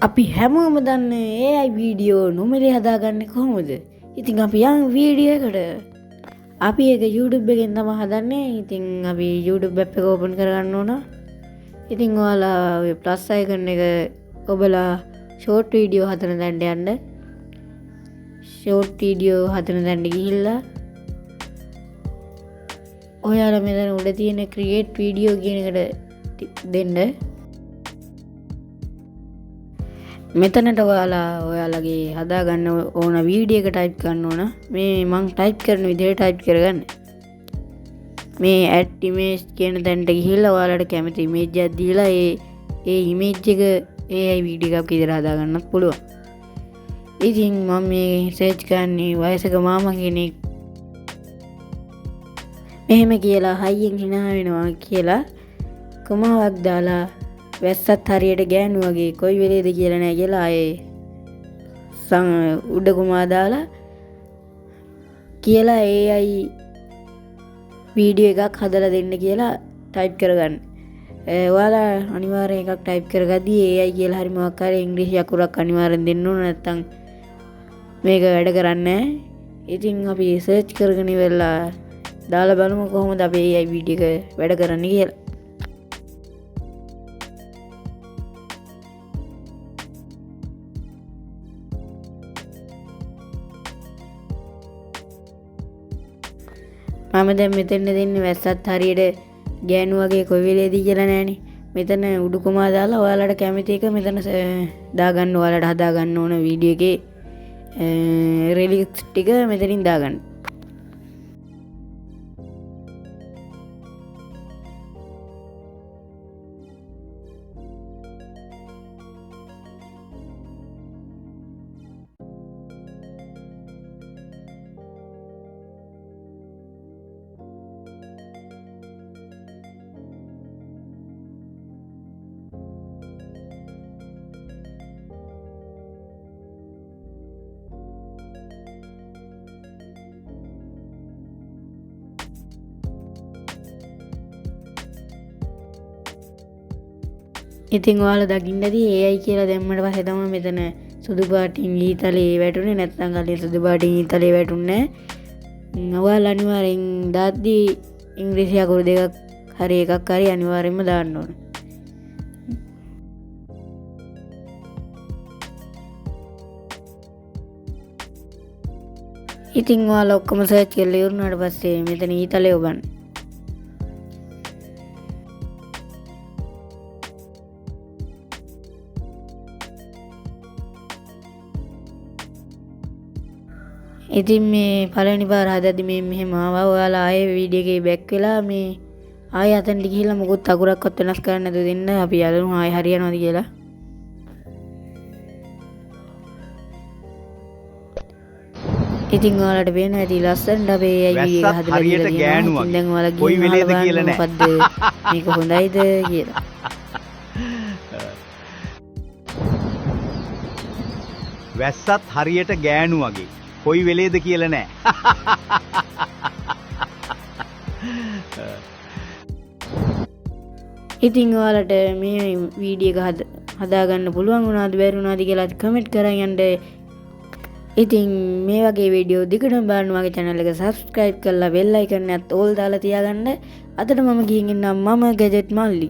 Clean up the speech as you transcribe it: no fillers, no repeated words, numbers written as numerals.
අපි හැමෝම දන්නේ AI වීඩියෝ නොමිලේ හදාගන්නේ කොහොමද? ඉතින් අපි යන් වීඩියෝ එකට. අපි ඒක YouTube එකෙන් තමයි හදන්නේ. ඉතින් අපි YouTube app එක open කරගන්න ඕන. ඉතින් ඔයාලා ඔය plus icon එක ඔබලා short video හදන තැනට යන්න. short video හදන තැනට ගිහිල්ලා ඔයාලා මෙතන උඩ තියෙන create video කියන එකට දෙන්න. මෙතනට ඔයාලගේ හදාගන්න ඕන වීඩියෝ එක ටයිප් කරන්න ඕන. මේ මං ටයිප් කරන විදිහට ටයිප් කරගන්න. මේ add image කියන තැනට ගිහිල්ලා ඔයාලට කැමති image එකක් දීලා ඒ image එක AI වීඩියෝ එකක් විදිහට හදාගන්නත් පුළුවන්. ඉතින් මම මේ search කරන්නේ වයසක මාමා කෙනෙක් මෙහෙම කියලා හයියෙන් hina වෙනවා කියලා කොමාවක් දාලා වැස්සත් හරියට ගෑනු වගේ කොයි වෙලේද කියලා නෑ කියලා ආයේ උඩ කොමා දාලා කියලා AI වීඩියෝ එකක් හදලා දෙන්න කියලා ටයිප් කරගන්න. ඔයාලා අනිවාර්යෙන් එකක් ටයිප් කරගද්දී AI කියලා හරි මොකක් හරි ඉංග්‍රීසි අකුරක් අනිවාර්යෙන් දෙන්න ඕන නැත්නම් මේක වැඩ කරන්නේ නෑ. ඉතින් අපි සර්ච් කරගෙන ඉවරලා දාලා බලමු කොහොමද අපි AI වීඩියෝ එක වැඩ කරන්නේ කියලා. මම දැන් මෙතන දෙන්නේ වැස්සත් හරියට ගෑනු වගේ කොයි වෙලේද කියලා නෑනේ. මෙතන උඩු කොමා දාලා ඔයාලට කැමති එක මෙතන දාගන්න. ඔයාලට හදාගන්න ඕන වීඩියෝ එකේ රිලික්ස් ටික මෙතනින් දාගන්න. ඉතින් ඔයාලා දකින්නදී AI කියලා දැම්මට පස්සේ තමයි මෙතන සුදු පාටින් ඊතලේ වැටුනේ. නැත්නම් කලින් සුදු පාටින් ඊතලේ වැටුන්නේ නැහැ. ඔයාලා අනිවාර්යෙන් දාද්දී ඉංග්‍රීසි අකුරු දෙකක් හරි එකක් හරි අනිවාර්යෙන්ම දාන්න ඕන. ඉතින් ඔයාලා ඔක්කොම සර්ච් කරලා ඉවරනාට පස්සේ මෙතන ඊතලේ ඔබන්න. ඉතින් මේ පළවෙනි පාර හදද්දි මේ මෙහෙම ආවා. ඔයාලා ආයේ වීඩියෝ එකේ බැක් වෙලා මේ ආයෙ අතනට ගිහිල්ලා මොකුත් අකුරක්වත් වෙනස් කරන්න නැතුව දෙන්න. අපි යලමු ආයෙ හරියනවද කියලා. ඉතින් ඔයාලට පේනවා ඇති ලස්සනට අපේ AI වීඩියෝ එක හදලා දීලා තියෙනවා. ඉතින් දැන් ඔයාලා කොයි වෙලේද කියලා නෑ. මොකද්ද මේක හොඳයිද කියලා. වැස්සත් හරියට ගෑනු වගේ කොයි වෙලේද කියලා නෑ. ඉතින් ඔයාලට මේ වීඩියෝ එක හදාගන්න පුළුවන් වුණාද බැරි වුණාද කියලා කමෙන්ට් කරන් යන්න. ඉතින් මේ වගේ වීඩියෝ දිගටම බලන්න මගේ channel එක subscribe කරලා bell icon එකත් all දාලා තියාගන්න. අදට මම ගිහින් ඉන්නම්. මම gadget මල්ලි.